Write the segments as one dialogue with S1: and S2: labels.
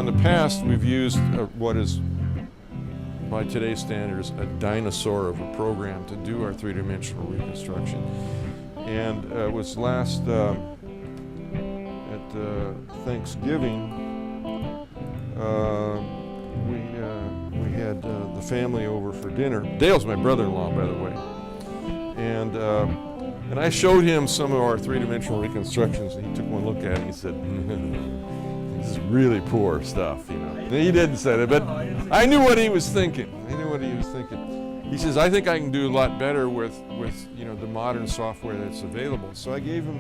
S1: in the past, we've used what is, by today's standards, a dinosaur of a program to do our three-dimensional reconstruction. And it was last at Thanksgiving, we had the family over for dinner. Dale's my brother-in-law, by the way. And I showed him some of our three-dimensional reconstructions, and he took one look at it and he said, this is really poor stuff, you know. And he didn't say that, but I knew what he was thinking. He says, I think I can do a lot better with you know, the modern software that's available. So I gave him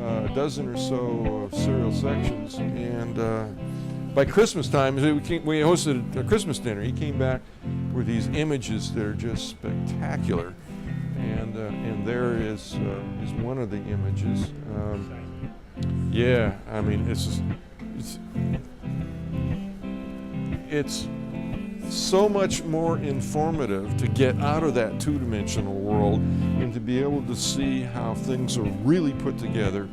S1: a dozen or so of serial sections, and by Christmas time, we hosted a Christmas dinner. He came back with these images that are just spectacular. And there is one of the images. Yeah, I mean, it's so much more informative to get out of that two-dimensional world and to be able to see how things are really put together,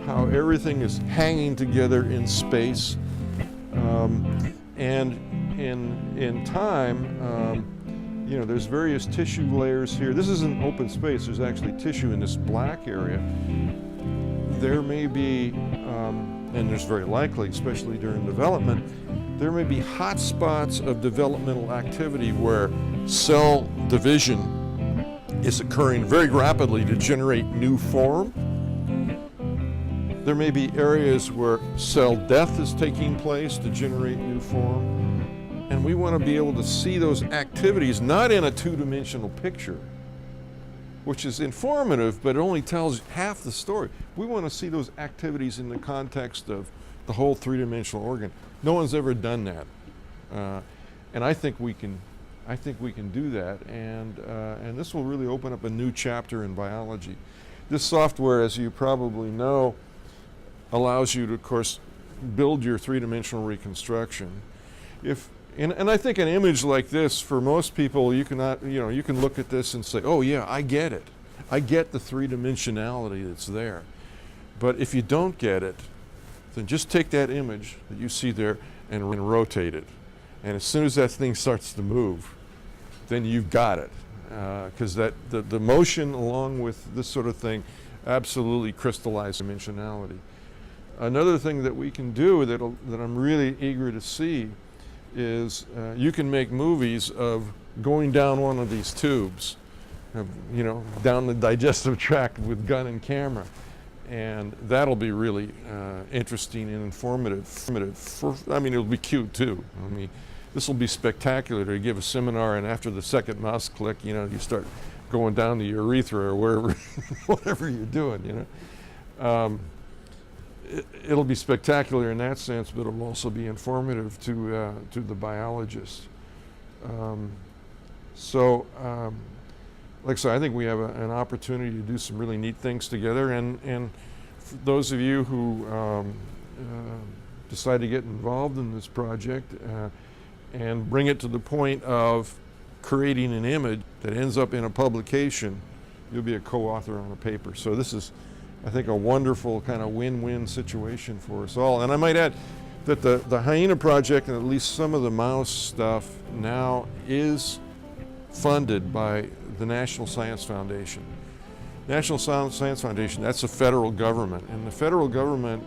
S1: how everything is hanging together in space, and in time. You know, there's various tissue layers here. This isn't open space. There's actually tissue in this black area. There may be, and there's very likely, especially during development, there may be hot spots of developmental activity where cell division is occurring very rapidly to generate new form. There may be areas where cell death is taking place to generate new form. And we want to be able to see those activities not in a two-dimensional picture, which is informative, but it only tells half the story. We want to see those activities in the context of the whole three-dimensional organ. No one's ever done that, and I think we can do that. And this will really open up a new chapter in biology. This software, as you probably know, allows you to, of course, build your three-dimensional reconstruction. And I think an image like this, for most people, you can look at this and say, oh yeah, I get it. I get the three-dimensionality that's there. But if you don't get it, then just take that image that you see there and rotate it. And as soon as that thing starts to move, then you've got it. Because the motion along with this sort of thing absolutely crystallizes dimensionality. Another thing that we can do that I'm really eager to see is you can make movies of going down one of these tubes, you know, down the digestive tract with gun and camera. And that'll be really interesting and informative. I mean, it'll be cute too. I mean, this will be spectacular to give a seminar, and after the second mouse click, you know, you start going down the urethra or wherever, whatever you're doing, you know. It'll be spectacular in that sense, but it'll also be informative to the biologist. Like I said, I think we have an opportunity to do some really neat things together. And for those of you who decide to get involved in this project and bring it to the point of creating an image that ends up in a publication, you'll be a co-author on a paper. So this is, I think, a wonderful kind of win-win situation for us all. And I might add that the Hyena project, and at least some of the mouse stuff now, is funded by the National Science Foundation. National Science Foundation, that's the federal government. And the federal government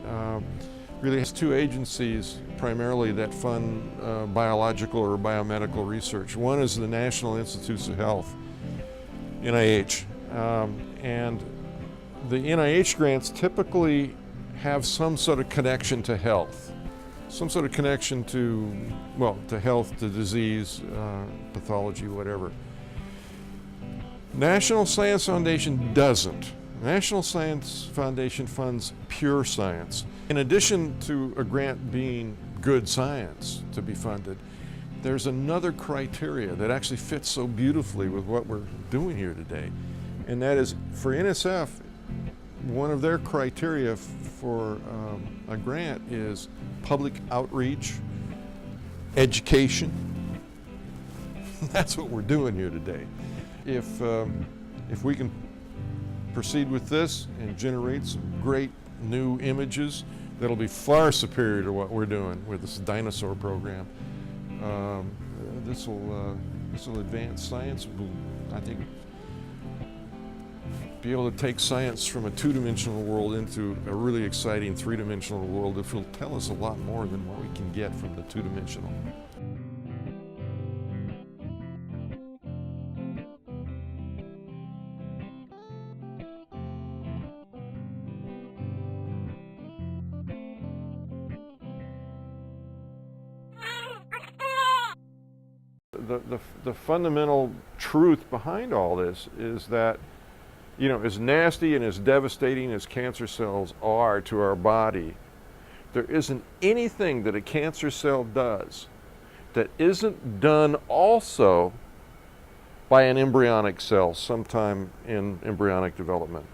S1: really has two agencies primarily that fund biological or biomedical research. One is the National Institutes of Health, NIH. And the NIH grants typically have some sort of connection to health, some sort of connection to, well, to health, to disease, pathology, whatever. National Science Foundation doesn't. National Science Foundation funds pure science. In addition to a grant being good science to be funded, there's another criteria that actually fits so beautifully with what we're doing here today. And that is, for NSF, one of their criteria for a grant is public outreach, education. That's what we're doing here today. If we can proceed with this and generate some great new images that'll be far superior to what we're doing with this dinosaur program. This will advance science. Will, I think, be able to take science from a two-dimensional world into a really exciting three-dimensional world that will tell us a lot more than what we can get from the two-dimensional. The fundamental truth behind all this is that, you know, as nasty and as devastating as cancer cells are to our body, there isn't anything that a cancer cell does that isn't done also by an embryonic cell sometime in embryonic development.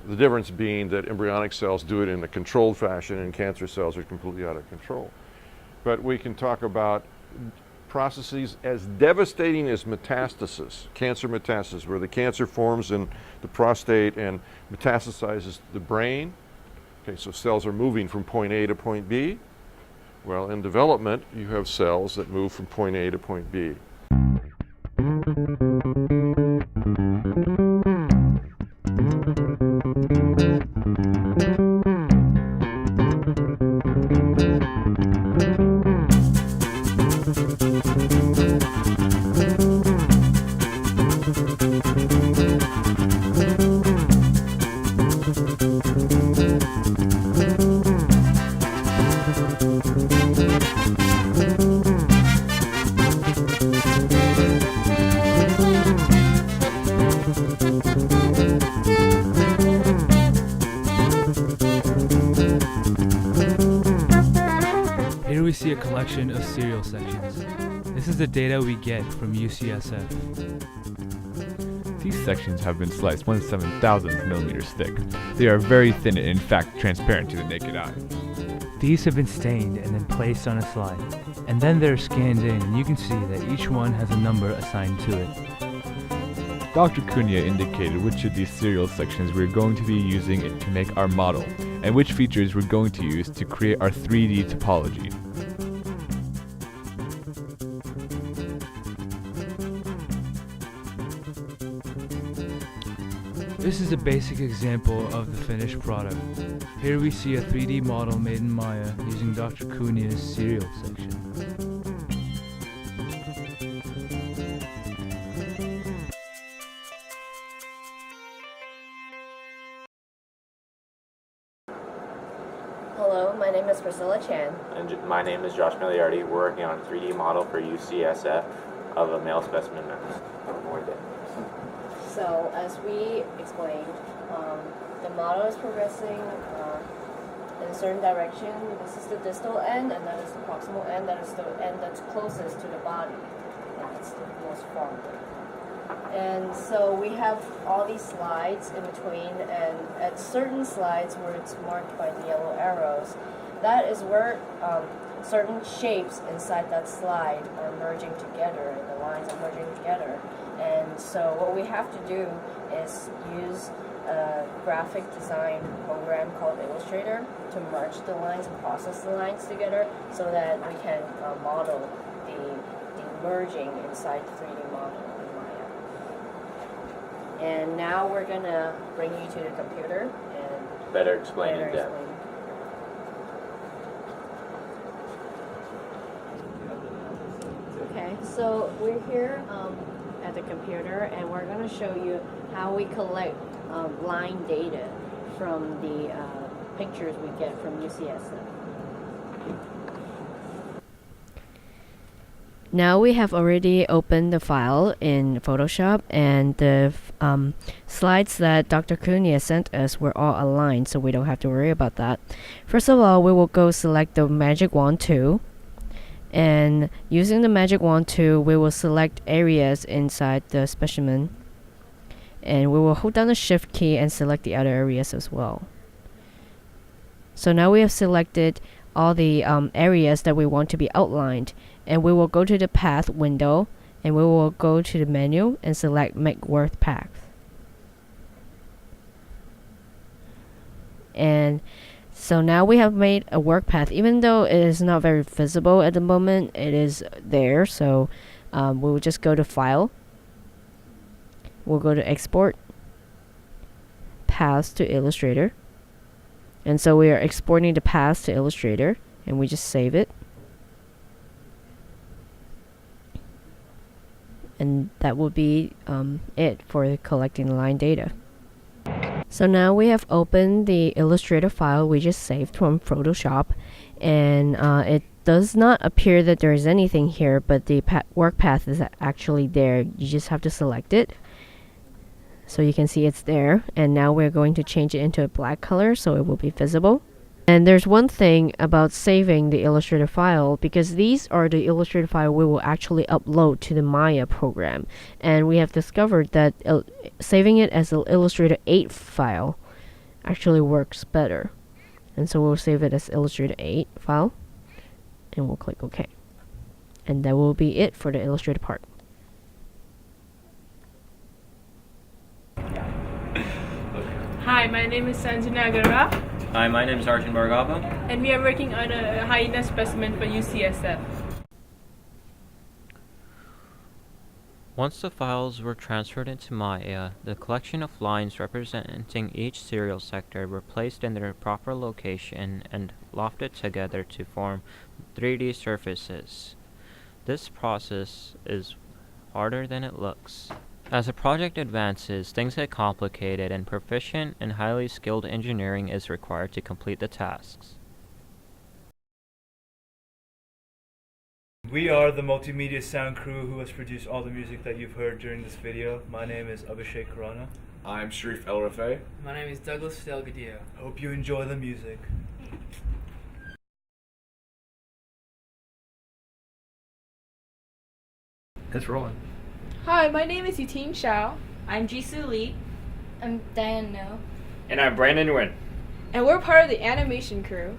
S1: The difference being that embryonic cells do it in a controlled fashion and cancer cells are completely out of control. But we can talk about processes as devastating as metastasis, cancer metastasis, where the cancer forms in the prostate and metastasizes the brain. Okay, so cells are moving from point A to point B. Well, in development, you have cells that move from point A to point B.
S2: Here we see a collection of serial sections. This is the data we get from UCSF.
S3: These sections have been sliced 1/7,000th millimeters thick. They are very thin and in fact transparent to the naked eye.
S2: These have been stained and then placed on a slide, and then they're scanned in, and you can see that each one has a number assigned to it.
S3: Dr. Cunha indicated which of these serial sections we're going to be using to make our model, and which features we're going to use to create our 3D topology.
S2: This is a basic example of the finished product. Here we see a 3D model made in Maya using Dr. Cunha's serial section.
S4: Hello, my name is Priscilla Chan.
S5: And my name is Josh Miliardi. We're working on a 3D model for UCSF of a male specimen mouse.
S4: So, as we explained, the model is progressing in a certain direction. This is the distal end, and that is the proximal end. That is the end that's closest to the body, and it's the most forward. And so we have all these slides in between, and at certain slides where it's marked by the yellow arrows, that is where certain shapes inside that slide are merging together, the lines are merging together. And so what we have to do is use a graphic design program called Illustrator to merge the lines and process the lines together so that we can model the merging inside the 3D model in Maya. And now we're going to bring you to the computer and
S5: better explain in depth.
S4: Okay, so we're here at the computer, and we're going to show you how we collect line data from the pictures we get from UCSF. Now we have already opened the file in Photoshop, and the slides that Dr. Cunha sent us were all aligned, so we don't have to worry about that. First of all, we will go select the Magic Wand tool. And using the Magic Wand tool, we will select areas inside the specimen. And we will hold down the Shift key and select the other areas as well. So now we have selected all the areas that we want to be outlined. And we will go to the Path window, and we will go to the menu and select Make Worth Path. And So now we have made a work path. Even though it is not very visible at the moment, it is there. So we will just go to File. We'll go to Export, Paths to Illustrator. And so we are exporting the paths to Illustrator, and we just save it. And that will be it for collecting the line data. So now we have opened the Illustrator file we just saved from Photoshop, and it does not appear that there is anything here, but the work path is actually there. You just have to select it. So you can see it's there, and now we're going to change it into a black color so it will be visible. And there's one thing about saving the Illustrator file, because these are the Illustrator file we will actually upload to the Maya program. And we have discovered that saving it as an Illustrator 8 file actually works better. And so we'll save it as Illustrator 8 file, and we'll click OK. And that will be it for the Illustrator part.
S6: Hi, my name is Sanjana Agarwal,
S7: Hi, my name is Arjun Bhargava.
S6: and we are working on a hyena specimen for UCSF.
S7: Once the files were transferred into Maya, the collection of lines representing each serial sector were placed in their proper location and lofted together to form 3D surfaces. This process is harder than it looks. As the project advances, things get complicated, and proficient and highly skilled engineering is required to complete the tasks.
S8: We are the multimedia sound crew who has produced all the music that you've heard during this video. My name is Abhishek Khurana.
S9: I'm Sharif El Rafay.
S10: My name is Douglas Delgadillo.
S8: Hope you enjoy the music.
S9: It's rolling.
S6: Hi, my name is Yuting Shao,
S11: I'm Jisoo Lee. I'm Diane No.
S7: And I'm Brandon Nguyen.
S6: and we're part of the animation crew.